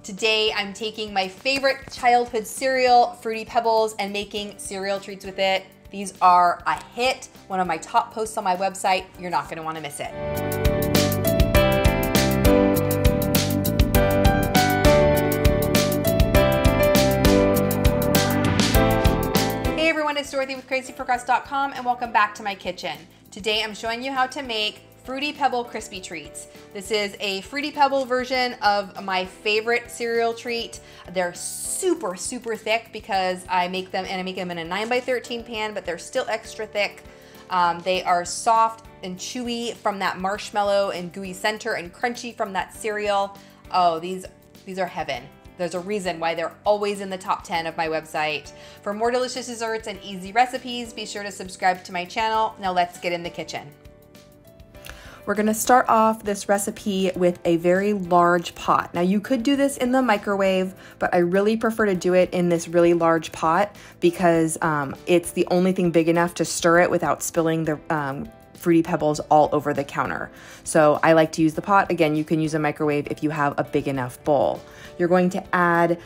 Today I'm taking my favorite childhood cereal, Fruity Pebbles, and making cereal treats with it. These are a hit, one of my top posts on my website. You're not gonna wanna miss it. Hey everyone, it's Dorothy with crazyforcrust.com and welcome back to my kitchen. Today I'm showing you how to make Fruity Pebble Krispie Treats. This is a Fruity Pebble version of my favorite cereal treat. They're super, super thick because I make them in a 9x13 pan, but they're still extra thick. They are soft and chewy from that marshmallow and gooey center and crunchy from that cereal. Oh, these are heaven. There's a reason why they're always in the top 10 of my website. For more delicious desserts and easy recipes, be sure to subscribe to my channel. Now let's get in the kitchen. We're gonna start off this recipe with a very large pot. Now you could do this in the microwave, but I really prefer to do it in this really large pot because it's the only thing big enough to stir it without spilling the Fruity Pebbles all over the counter. So I like to use the pot. Again, you can use a microwave if you have a big enough bowl. You're going to add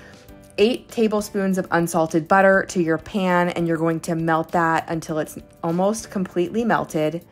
8 tablespoons of unsalted butter to your pan, and you're going to melt that until it's almost completely melted.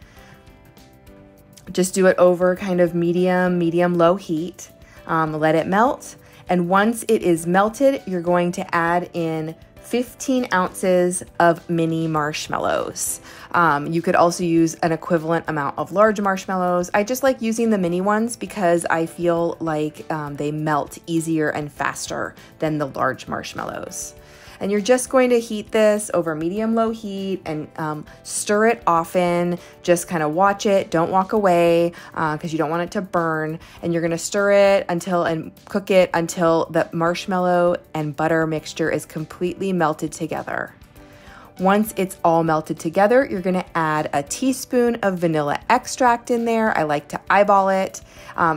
Just do it over kind of medium-low heat. Let it melt. And once it is melted, you're going to add in 15 ounces of mini marshmallows. You could also use an equivalent amount of large marshmallows. I just like using the mini ones because I feel like they melt easier and faster than the large marshmallows. And you're just going to heat this over medium-low heat and stir it often. Just kind of watch it, don't walk away because you don't want it to burn. And you're gonna stir it and cook it until the marshmallow and butter mixture is completely melted together. Once it's all melted together, you're gonna add a teaspoon of vanilla extract in there. I like to eyeball it.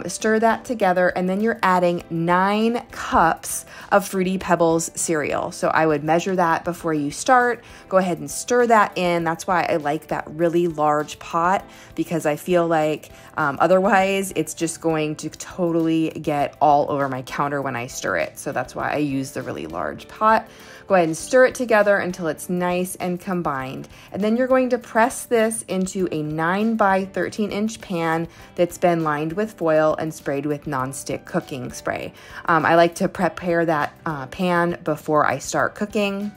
Stir that together, and then you're adding 9 cups of Fruity Pebbles cereal. So I would measure that before you start. Go ahead and stir that in. That's why I like that really large pot, because I feel like otherwise it's just going to totally get all over my counter when I stir it. So that's why I use the really large pot. Go ahead and stir it together until it's nice and combined. And then you're going to press this into a 9x13-inch pan that's been lined with foil and sprayed with nonstick cooking spray. I like to prepare that pan before I start cooking.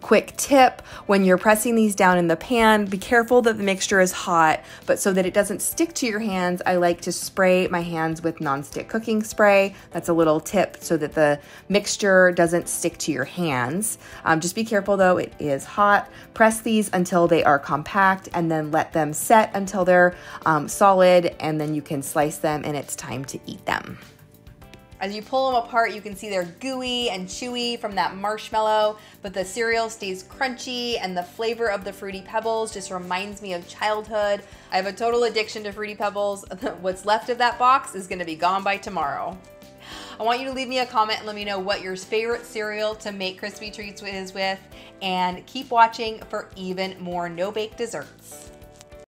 Quick tip, when you're pressing these down in the pan, be careful that the mixture is hot, but so that it doesn't stick to your hands, I like to spray my hands with nonstick cooking spray. That's a little tip so that the mixture doesn't stick to your hands. Just be careful though, it is hot. Press these until they are compact and then let them set until they're solid, and then you can slice them and it's time to eat them. As you pull them apart, you can see they're gooey and chewy from that marshmallow, but the cereal stays crunchy and the flavor of the Fruity Pebbles just reminds me of childhood. I have a total addiction to Fruity Pebbles. What's left of that box is gonna be gone by tomorrow. I want you to leave me a comment and let me know what your favorite cereal to make Krispie Treats is with, and keep watching for even more no-bake desserts.